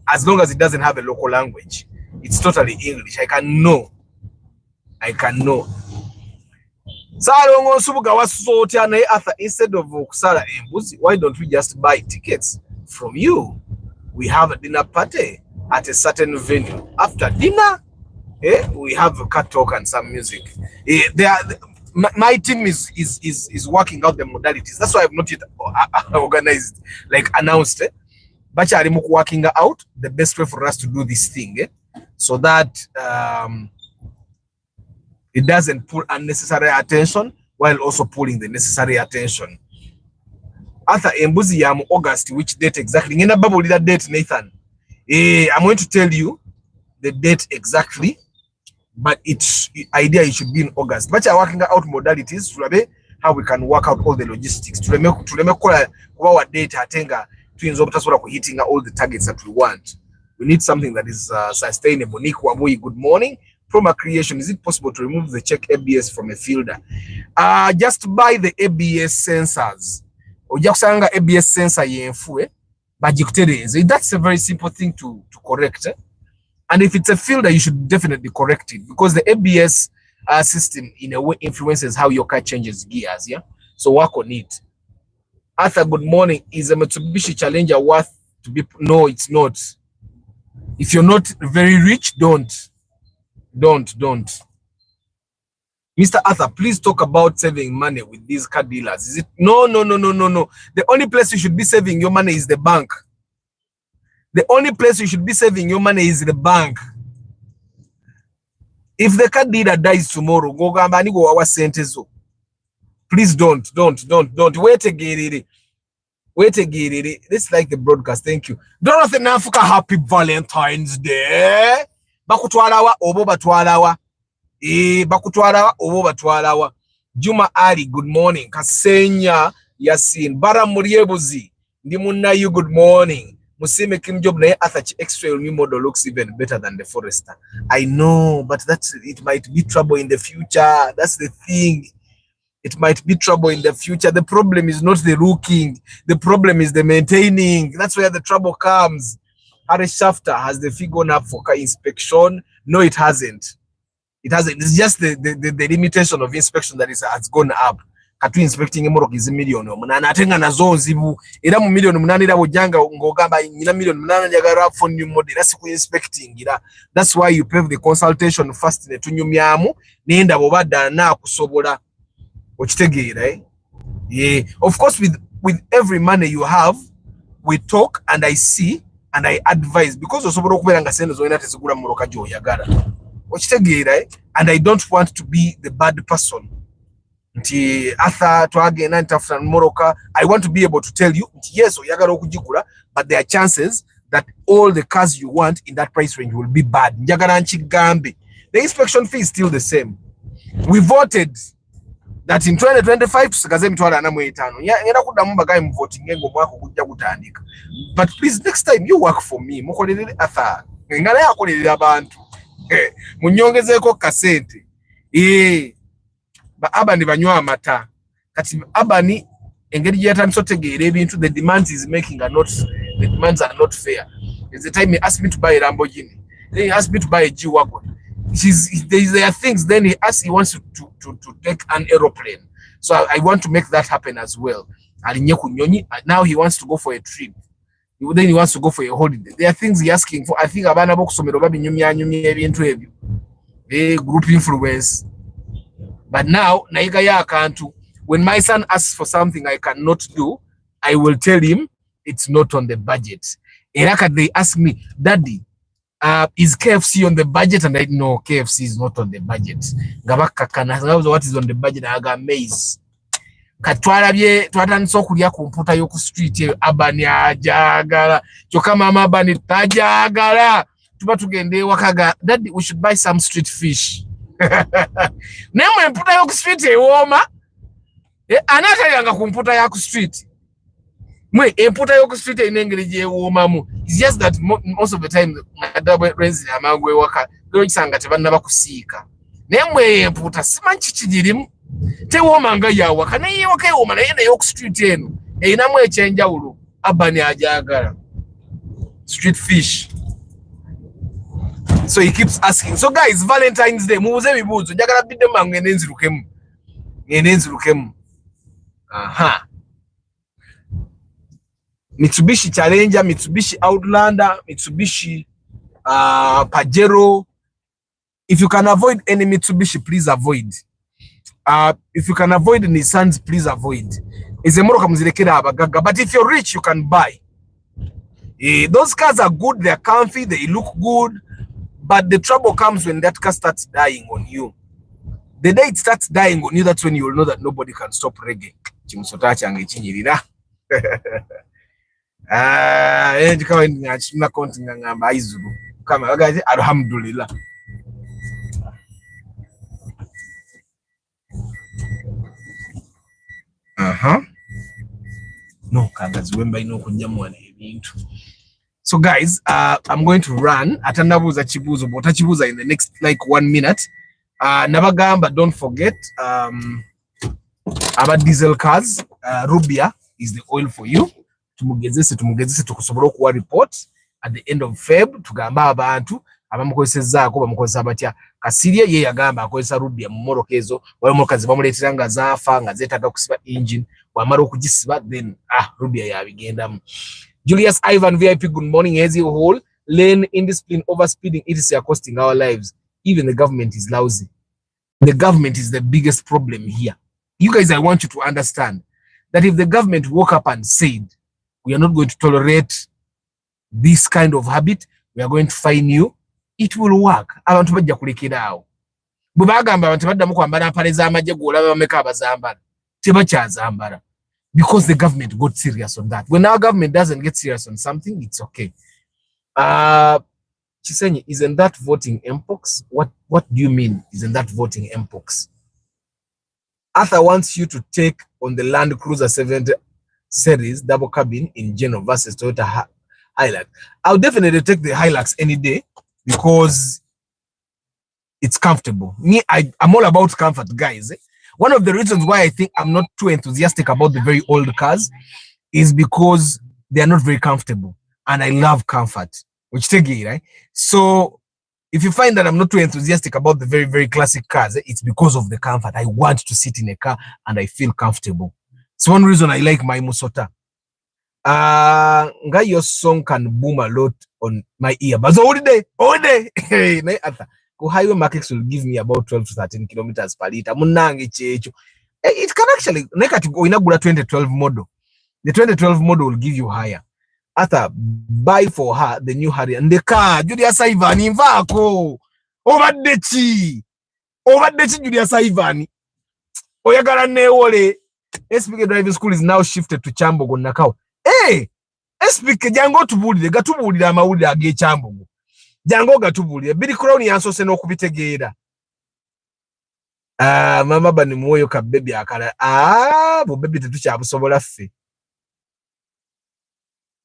as long as it doesn't have a local language, it's totally English, I can know. Salongo Subuga was so Arthur, instead of Kusala Embuzi, why don't we just buy tickets from you? We have a dinner party at a certain venue. After dinner, we have a cat talk and some music. My team is working out the modalities. That's why I've not yet organized, like announced it. But I'm working out the best way for us to do this thing, so that it doesn't pull unnecessary attention while also pulling the necessary attention. After Embuzi Yam August, which date exactly? Ngena babu that date, Nathan. I'm going to tell you the date exactly, but it's idea it should be in August. But you're working out modalities to how we can work out all the logistics. To make our date atenga to hitting all the targets that we want. We need something that is sustainable. Nick Wamui, good morning. Promo creation, is it possible to remove the check ABS from a fielder? Just buy the ABS sensors. Ojakusanga ABS sensor yenfue, that's a very simple thing to correct. And if it's a fielder, you should definitely correct it, because the ABS system in a way influences how your car changes gears. Yeah, so work on it. Arthur, good morning. Is a Mitsubishi Challenger worth to be? No, it's not. If you're not very rich, don't. Mr. Arthur, please talk about saving money with these car dealers. Is it? No. The only place you should be saving your money is the bank. The only place you should be saving your money is the bank. If the car dealer dies tomorrow, go gambani go our sentenzo. Please don't. Wait again. This is like the broadcast. Thank you. Dorothy Nafuka, happy Valentine's Day. Bakutwalawa obo batwalawa. Bakutwalawa obo batwalawa. Juma Ali, good morning. Kasenya Yasin. Bara Muriebuzi. Ndimunayu, good morning. Musime Kim Job na Athachi X-Trail new model looks even better than the Forester. I know, but it might be trouble in the future. That's the thing. It might be trouble in the future. The problem is not the looking. The problem is the maintaining. That's where the trouble comes. Harris Shafter, has the fee gone up for car inspection? No, it hasn't. It hasn't. It's just the limitation of inspection that has gone up. Katu inspecting emoroka is million. Munana atenga na zonzibu. Ira mu million munana ira bojanga ngogamba nyina million munana njagara for new model. That's ku inspecting ira. That's why you pay the consultation first ne tunyumyamu nenda bobadda na kusobola. Okitegeera, eh? Yeah. Of course, with every money you have, we talk and I see and I advise, because osobola okubeera nga sente zoyina tezigula moroka gy'oyagala. Okitegeera, eh? And I don't want to be the bad person. Nti Arthur twagenda ntafuta moroka. I want to be able to tell you, yes, oyagala okugigula, but there are chances that all the cars you want in that price range will be bad. Njagala nkigambe. The inspection fee is still the same. We voted that in 2025 tusigaze mitwala 45. Ngenda kuddamu bagaye mu voting ngo mwaka kujja kutandika. But please, next time you work for me, mukolere Arthur. Ngala yakolerera abantu. Munyongezeeko kasente. Ba abani banywa amata. Kati abani engeri gyatandise otegeera ebintu, the demands is making are not, the demands are not fair. There's the time he asked me to buy a Lamborghini. Then he asked me to buy a G-Wagon. There are things, then he wants to take an aeroplane. So I want to make that happen as well. Now he wants to go for a trip. Then he wants to go for a holiday. There are things he's asking for. I think abana bokusomero babinyumya ebintu ebyo. Group influence. But now, naiga ya akantu, when my son asks for something I cannot do, I will tell him it's not on the budget. Eraka, they ask me, Daddy, is KFC on the budget? And I know KFC is not on the budget. What is on the budget? I got maize. Katwalabye twatandise okulya ku mputa y'oku street abani ajagala. Kyokka mama abani tajagala. Tuba tugende ewaka, Daddy, we should buy some street fish. Nemwe mputa y'oku street ewooma. Anatalanga ku mputa y'oku street. Mwe emputa y'oku street enengeri gyewoomamu. It's just that most of the time rains amangu ewaka gero kisanga tebannaba kusiika. Nemwe emputa simanyi kiki girimu. Tewomanga yawa kana yewa kewoma naye ne York Street eno erinamu ekyenjawulo Abani ajagala street fish. So he keeps asking. So guys, Valentine's Day mubuze bibuzo njagala bidde mangu nenzirukemu. Aha. Mitsubishi Challenger, Mitsubishi Outlander, Mitsubishi Pajero. If you can avoid any Mitsubishi, please avoid. If you can avoid Nissans, please avoid. It's a moroka muzilekera abagaga. But if you're rich, you can buy. Those cars are good, they're comfy, they look good. But the trouble comes when that car starts dying on you. The day it starts dying on you, that's when you will know that nobody can stop reggae. Chimusota change chinyirira. Njikawa ngachima konti ngamba izulu. Kama bagaje alhamdulillah. No, kangazi wemba ino kunjamu wana ebintu. So guys, I'm going to run atandabuza chibuzo bota chibuza in the next like 1 minute. Nabagamba, don't forget about diesel cars. Rubia is the oil for you. Tumugezese tukusobola okuwa report at the end of Feb. Tugamba abantu abamukozesezzaako bamukozesa batya. Kasirye ye yagamba akozesa Rubia mu morokezo wali mukazi bamuleetera nga zaafa nga zeetaaga kusiba engine wamala okugisiba then Rubia yabigendamu. Julius Ivan VIP, good morning. As a whole, lane indiscipline, overspeeding, it is costing our lives. Even the government is lousy. The government is the biggest problem here. You guys, I want you to understand that if the government woke up and said, we are not going to tolerate this kind of habit, we are going to fine you, it will work. Abantu bajja kulekerawo. Bwe bagamba abantu baddamu kwambala mpale z'amagye gw'olaba bameka abazambala. Tebakyazambala. Because the government got serious on that. When our government doesn't get serious on something, it's okay. Chisenyi, isn't that voting mpox? What do you mean, isn't that voting mpox? Arthur wants you to take on the Land Cruiser 70 series double cabin in Genoa versus Toyota Hilux. I'll definitely take the Hilux any day because it's comfortable. Me, I'm all about comfort, guys. One of the reasons why I think I'm not too enthusiastic about the very old cars is because they are not very comfortable. And I love comfort. Which take it, right? So if you find that I'm not too enthusiastic about the very, very classic cars, it's because of the comfort. I want to sit in a car and I feel comfortable. It's one reason I like my Musota. Your song can boom a lot on my ear. But all day. Highway markets will give me about 12 to 13 kilometers per liter. It can actually go in a 2012 model. The 2012 model will give you higher. After buy for her the new Harrier and the car Julia Saivani Vako over the Julia Saivani. Oyagala newole. SPK driving school is now shifted to Chambogo Nakao. Hey, SPK jango tubulire gatubulira amawulire age Chambogo. Jango gatubulire Billy Crown yansose n'okubitegeera. Mama bani mwoyo ka baby akala. Bo baby tetukyabusobola ffe.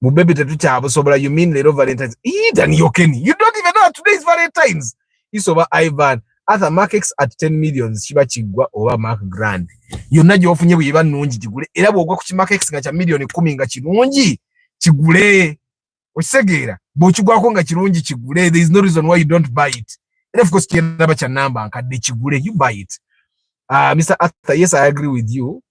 Bo baby tetukyabusobola. You mean little Valentines? Then you don't even know today's Valentines. Isoba Ivan. Other markets at 10 million shiba chigwa oba mark grand. Yonna gyofunye bwe nungi kigule. Era bwogwa ku markets nga cha million 10 nga kirungi kigule. Okisegeera bw'okigwako nga kirungi kigule. There is no reason why you don't buy it. And of course kiraba kya namba nkadde kigule, you buy it. Mr. Arthur, yes, I agree with you.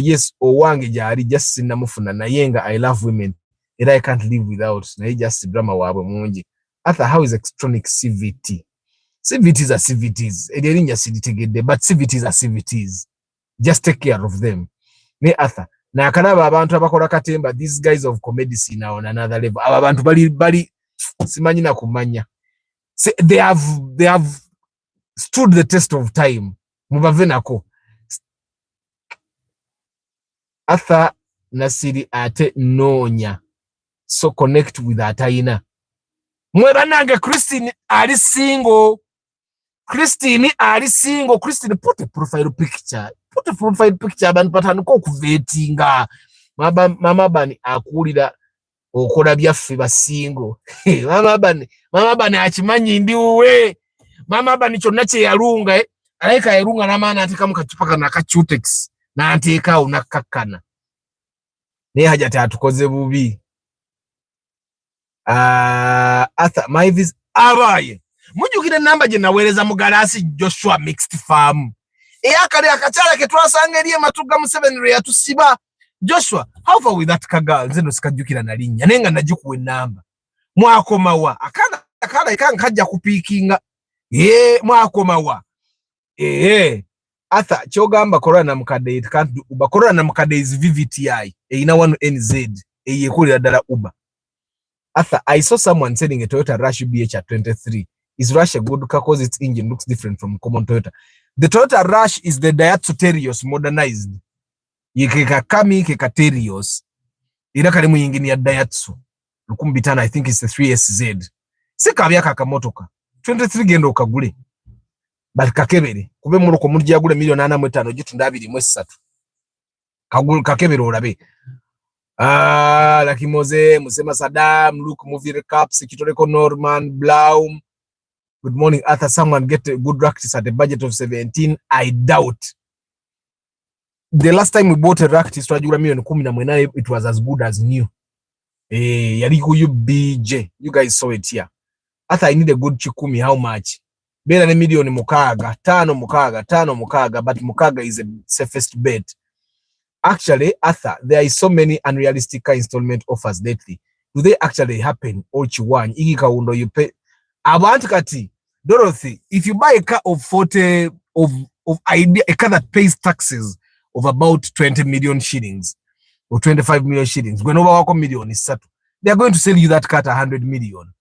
Yes, owange gyali just sinnamufuna naye nga I love women. Era I can't live without. Naye just drama waabwe mungi. Arthur, how is electronic CVT? CVTs are CVTs. Edirinja siditegedde, but CVTs are CVTs. Just take care of them. Ne Arthur. Na akalaba abantu abakola katemba, these guys of comedy scene are on another level. Aba bantu bali simanyi na kumanya. They have stood the test of time. Mubave nako. Arthur Nasiri ate nonya. So connect with Ataina. Mwebananga Christine ali single. Christine ali single. Christine, put a profile picture. Put a profile picture abantu batanuka okuvetinga. Mama bani akulira okola byaffe basingo. Mama bani akimanyi ndi uwe. Mama bani kyonna kye yalunga alaika erunga namana ateka mukachipaka nakachutex na anteka unakakana ne haja tatukoze bubi Arthur Mavis abaye mujukire namba je nawereza mugalasi Joshua mixed farm eyakali akachala ke twasangerie matuga mu 7 ya tusiba Joshua how far with that kaga nzeno sikajukira nalinya nenga najikuwe namba mwakomawa akala ikanga kajja kupikinga mwakomawa Arthur chogamba corona mukade it can't do Uber corona mukade is VVTI ina 1 NZ eyekulira dala Uber. Arthur, I saw someone selling a Toyota Rush BH at 23. Is Rush a good car because its engine looks different from common Toyota? The Toyota Rush is the Daihatsu Terios modernized. Yekeka kami keka Terios. Ila karimu yingini ya Daihatsu. Lukumbitana, I think it's the 3SZ. Sika abia kakamotoka. 23 gendo ukagule. But kakebere. Kube muluko murji ya gule milioni 8.5 jitu ndabili mwesi satu. Kakebere urabe. Laki Moze, Musema Saddam, Luke Movie Recap, Sekitoreko Norman, Blaum. Good morning, Arthur. Someone get a good practice at a budget of 17. I doubt. The last time we bought a practice, it was as good as new. Yaliku you BJ. You guys saw it here. Arthur, I need a good chikumi. How much? Better than million mukaga. Tano mukaga. But mukaga is the safest bet. Actually, Arthur, there is so many unrealistic car installment offers lately. Do they actually happen? Ochiwan, Igika Undo, you pay. Abantukati, Dorothy, if you buy a car of 40 of idea, a car that pays taxes of about 20 million shillings or 25 million shillings, when over 1 million is settled, they are going to sell you that car at 100 million.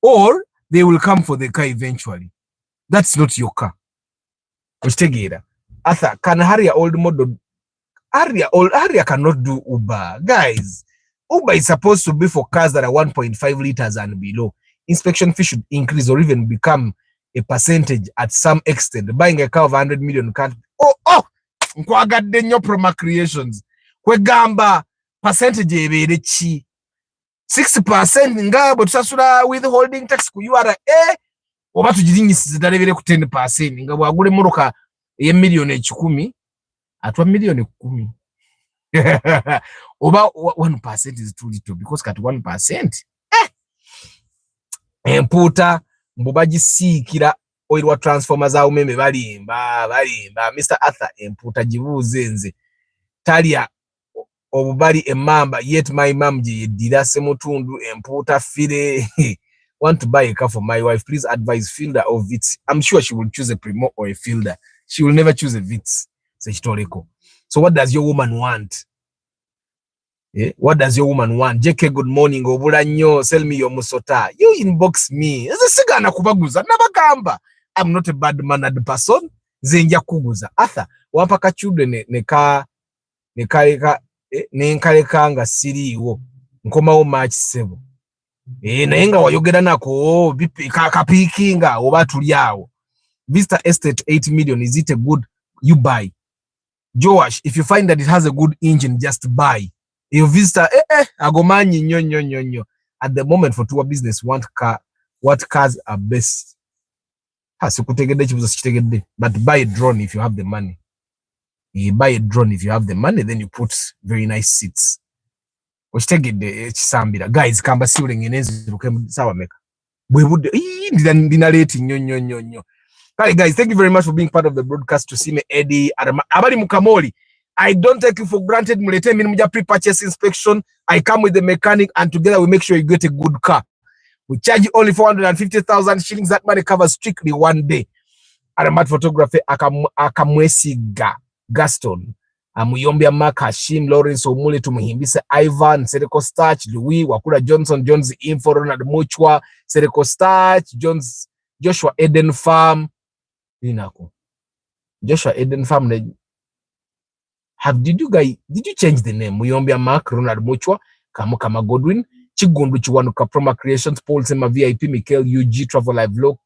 Or they will come for the car eventually. That's not your car. Arthur, can hurry old model? Harrier cannot do Uber. Guys, Uber is supposed to be for cars that are 1.5 liters and below. Inspection fee should increase or even become a percentage at some extent. Buying a car of 100 million can't. Nkwagadde nnyo Proma Creations. Kwegamba percentage ebeere ki? 6% ngabo tusasula withholding tax ku URA oba tugirinyisize dalebere ku 10% ngabo agule moroka ye million 10 atwa million 10 oba 1% is too little because kat 1% emputa mbubagisikira oil wa transformers za umeme balimba Mr. Arthur emputa gibuze nze talia obubali emamba yet my mom dira semutundu emputa fire want to buy a car for my wife, please advise Fielder or Vitz. I'm sure she will choose a Primo or a Fielder. She will never choose a Vitz. So what does your woman want? What does your woman want? JK, good morning. Obula nyo, sell me your musota. You inbox me. Sigana kubaguza nabagamba. I'm not a bad mannered person. Zenja kuguza. Arthur, wapaka chudwe nenkaleka nga siriwo. Nkoma o match 7. Nayenga wayogera nako kapikinga oba tulyawo. Vista Estate 8 million, is it a good? You buy. Joash, if you find that it has a good engine, just buy. You Vista agomanyi nyo. At the moment for tour business, what cars are best? But buy a drone if you have the money. You buy a drone if you have the money, then you put very nice seats. Guys, kamba siuling inezi sawa meka. We would dinaleti nyo. Hi guys, thank you very much for being part of the broadcast. To see me Eddie Abari Mukamoli. I don't take you for granted. Mulete minimja pre-purchase inspection. I come with the mechanic and together we make sure you get a good car. We charge you only 450,000 shillings. That money covers strictly one day. Aramat photography akamwesiga Gaston. Muyombia Mark Hashim Lawrence Omule tumuhimbise Ivan Sereko Starch Louis Wakura Johnson Jones Info Ronald Muchwa Sereko Starch Jones Joshua Eden Farm Inako Joshua Eden Farm. Did you change the name? Muyombia Mark Ronald Muchwa Kama Godwin Chigundu Chiwanuka Proma Creations Paul Sema VIP Michael UG Travel Live Vlog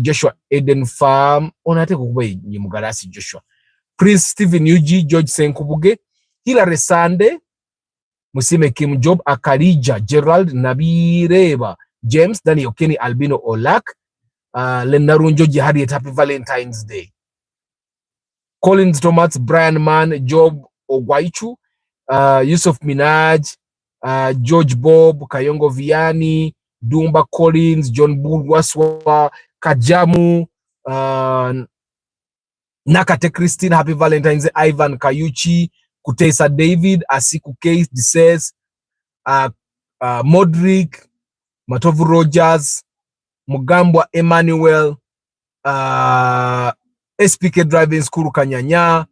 Joshua Eden Farm onate kukubaye Mugarasi Joshua Prince Stephen UG George Senkubuge Hilary Sande Musime Kim Job Akalija Gerald Nabireba James Daniel Kenny Albino Olak Lenarunjo Harriet, happy Valentine's Day. Collins Thomas, Brian Mann, Job Ogwaichu, Yusuf Minaj, George Bob, Kayongo Viani, Dumba Collins, John Bulwaswa, Kajamu, Nakate Christine, Happy Valentine's Day, Ivan Kayuchi, Kutesa David, Asiku Case, Dises, Modric, Matovu Rogers, Mugambwa Emmanuel, SPK Driving School Kanyanya,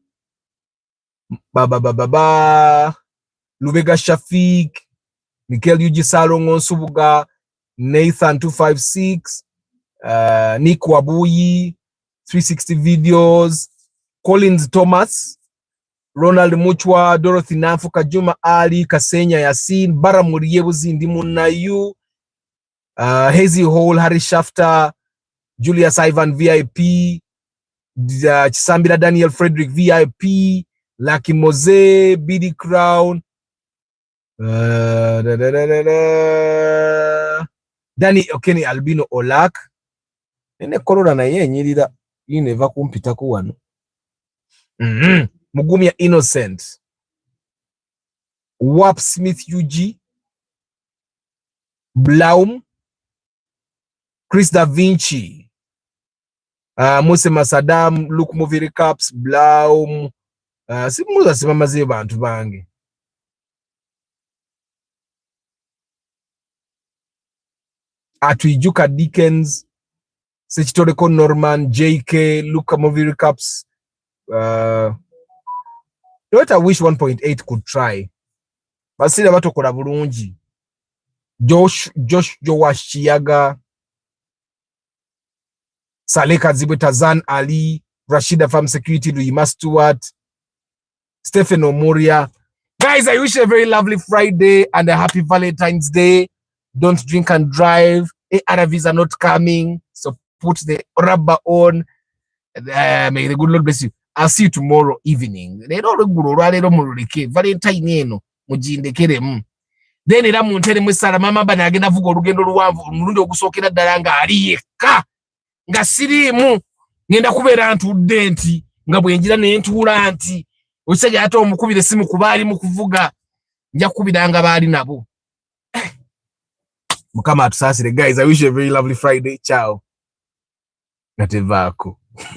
Lubega Shafiq, Mikel Yuji Salongo Subuga, Nathan 256, Nick Wabuyi, 360 Videos, Collins Thomas, Ronald Muchwa, Dorothy Nafuka, Juma Ali, Kasenya Yasin, Baramuriye Buzindi Munayu, Hazy Hall, Harry Shafter, Julius Ivan VIP, Chisambila Daniel Frederick VIP, Lucky Mose, BD Crown, Danny Okeni Albino Olak, ene korora na ye nyirira ineva kumpita ku wano. Mugumya Innocent, Wap Smith UG, Blaum, Chris Da Vinci, Mose Masadam, Luke Movie Recaps, Blaum, simuza simamaze bantu bange. Atwijuka Dickens, Sechitoreko Norman, JK, Luke Movie Recaps. What I wish 1.8 could try. Basile batokola bulungi. Josh Chiyaga, Saleka Zibwe, Tazan Ali, Rashida Farm Security, Luima Stewart, Stephen Omoria. Guys, I wish you a very lovely Friday and a happy Valentine's Day. Don't drink and drive. ARVs are not coming, so put the rubber on. May the good Lord bless you. I'll see you tomorrow evening. Valentine mujindekere. Then era muntere mwesala mama bana agenda vuga olugendo luwanvu mulundi ogusokera ddala nga aliyeka nga sirimu ngenda kubeera ntudde nti nga bwenjira ne ntuula nti osajja ate omukubire simu kubaali mu kuvuga nja kubiranga baali nabo. Mukama atusaasire. Guys, I wish you a very lovely Friday. Ciao. Natevaako.